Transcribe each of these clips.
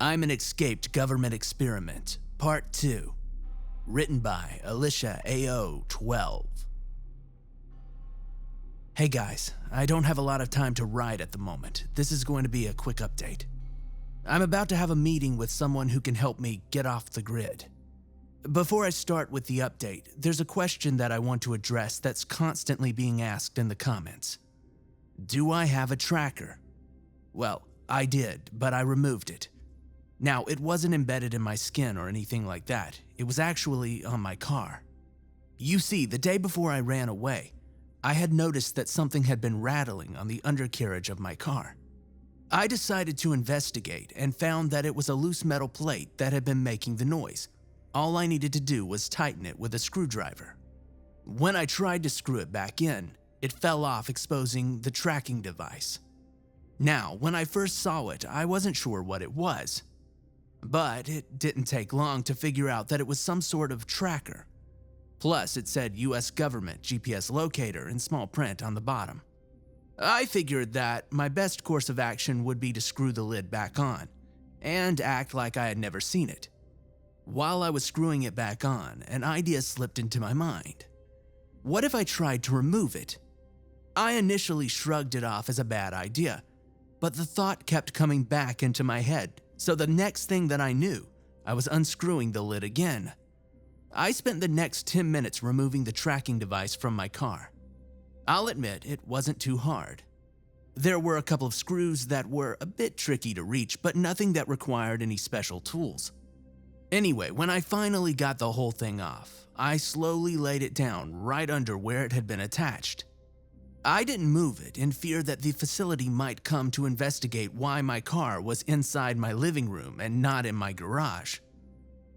I'm an Escaped Government Experiment, Part 2. Written by Alicia AO 12. Hey guys, I don't have a lot of time to write at the moment. This is going to be a quick update. I'm about to have a meeting with someone who can help me get off the grid. Before I start with the update, there's a question that I want to address that's constantly being asked in the comments. Do I have a tracker? Well, I did, but I removed it. Now, it wasn't embedded in my skin or anything like that. It was actually on my car. You see, the day before I ran away, I had noticed that something had been rattling on the undercarriage of my car. I decided to investigate and found that it was a loose metal plate that had been making the noise. All I needed to do was tighten it with a screwdriver. When I tried to screw it back in, it fell off, exposing the tracking device. Now, when I first saw it, I wasn't sure what it was. But it didn't take long to figure out that it was some sort of tracker. Plus, it said US Government GPS locator in small print on the bottom. I figured that my best course of action would be to screw the lid back on and act like I had never seen it. While I was screwing it back on, an idea slipped into my mind. What if I tried to remove it? I initially shrugged it off as a bad idea, but the thought kept coming back into my head. So the next thing that I knew, I was unscrewing the lid again. I spent the next 10 minutes removing the tracking device from my car. I'll admit it wasn't too hard. There were a couple of screws that were a bit tricky to reach, but nothing that required any special tools. Anyway, when I finally got the whole thing off, I slowly laid it down right under where it had been attached. I didn't move it in fear that the facility might come to investigate why my car was inside my living room and not in my garage.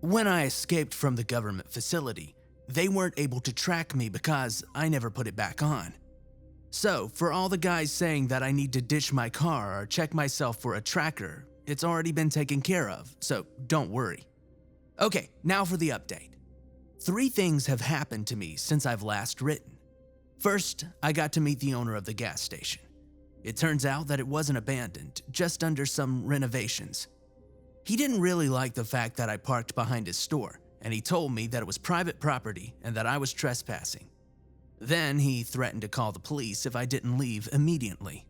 When I escaped from the government facility, they weren't able to track me because I never put it back on. So, for all the guys saying that I need to ditch my car or check myself for a tracker, it's already been taken care of, so don't worry. Okay, now for the update. 3 things have happened to me since I've last written. First, I got to meet the owner of the gas station. It turns out that it wasn't abandoned, just under some renovations. He didn't really like the fact that I parked behind his store, and he told me that it was private property and that I was trespassing. Then he threatened to call the police if I didn't leave immediately.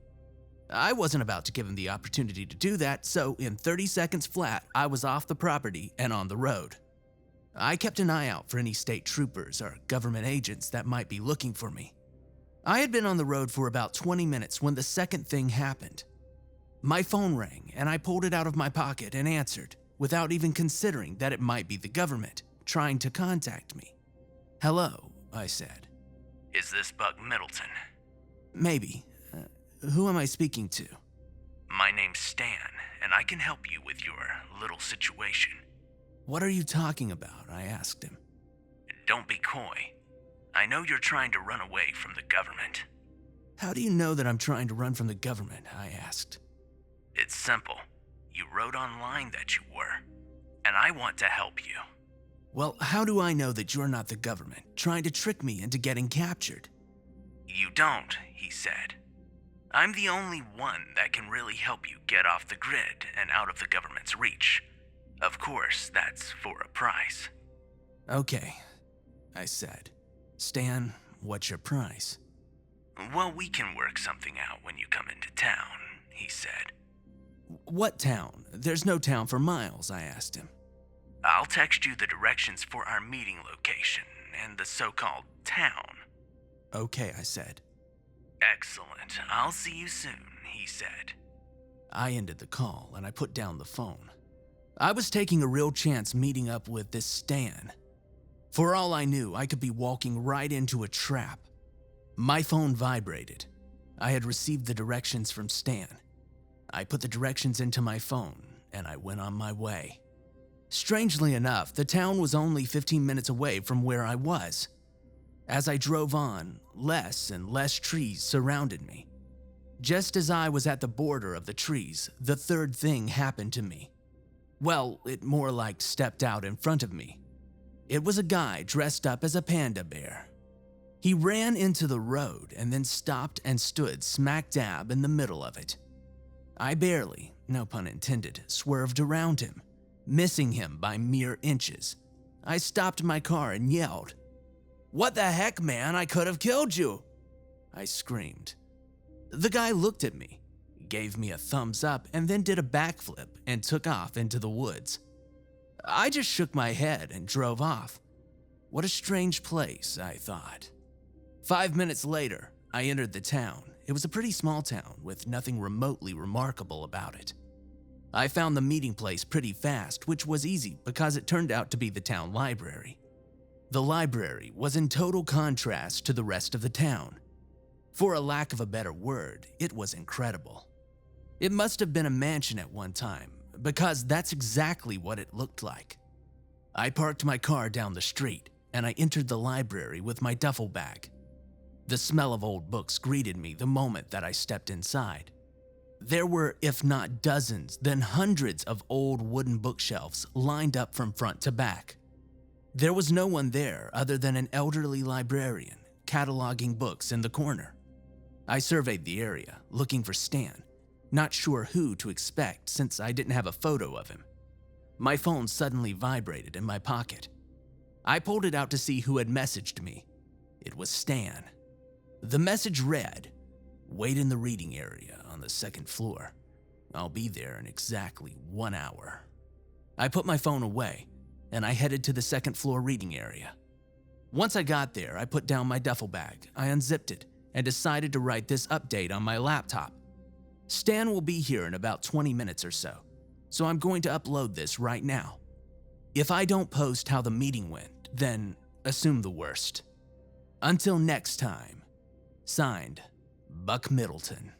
I wasn't about to give him the opportunity to do that, so in 30 seconds flat, I was off the property and on the road. I kept an eye out for any state troopers or government agents that might be looking for me. I had been on the road for about 20 minutes when the second thing happened. My phone rang and I pulled it out of my pocket and answered, without even considering that it might be the government trying to contact me. "Hello," I said. Is this Buck Middleton? Maybe. Who am I speaking to? My name's Stan, and I can help you with your little situation. What are you talking about? I asked him. Don't be coy. I know you're trying to run away from the government. How do you know that I'm trying to run from the government? I asked. It's simple. You wrote online that you were, and I want to help you. Well, how do I know that you're not the government, trying to trick me into getting captured? You don't, he said. I'm the only one that can really help you get off the grid and out of the government's reach. Of course, that's for a price. Okay, I said. Stan, what's your price? Well, we can work something out when you come into town, he said. What town? There's no town for miles, I asked him. I'll text you the directions for our meeting location and the so-called town. Okay, I said. Excellent. I'll see you soon, he said. I ended the call and I put down the phone. I was taking a real chance meeting up with this Stan. For all I knew, I could be walking right into a trap. My phone vibrated. I had received the directions from Stan. I put the directions into my phone and I went on my way. Strangely enough, the town was only 15 minutes away from where I was. As I drove on, less and less trees surrounded me. Just as I was at the border of the trees, the third thing happened to me. Well, it more like stepped out in front of me. It was a guy dressed up as a panda bear. He ran into the road and then stopped and stood smack dab in the middle of it. I barely, no pun intended, swerved around him, missing him by mere inches. I stopped my car and yelled, "What the heck, man? I could have killed you!" I screamed. The guy looked at me, gave me a thumbs up, and then did a backflip and took off into the woods. I just shook my head and drove off. What a strange place, I thought. 5 minutes later, I entered the town. It was a pretty small town with nothing remotely remarkable about it. I found the meeting place pretty fast, which was easy because it turned out to be the town library. The library was in total contrast to the rest of the town. For a lack of a better word, it was incredible. It must have been a mansion at one time, because that's exactly what it looked like. I parked my car down the street, and I entered the library with my duffel bag. The smell of old books greeted me the moment that I stepped inside. There were, if not dozens, then hundreds of old wooden bookshelves lined up from front to back. There was no one there other than an elderly librarian cataloging books in the corner. I surveyed the area, looking for Stan, not sure who to expect since I didn't have a photo of him. My phone suddenly vibrated in my pocket. I pulled it out to see who had messaged me. It was Stan. The message read, "Wait in the reading area on the second floor. I'll be there in exactly 1 hour." I put my phone away, and I headed to the second floor reading area. Once I got there, I put down my duffel bag, I unzipped it, and decided to write this update on my laptop. Stan will be here in about 20 minutes or so I'm going to upload this right now. If I don't post how the meeting went, then assume the worst. Until next time, signed, Buck Middleton.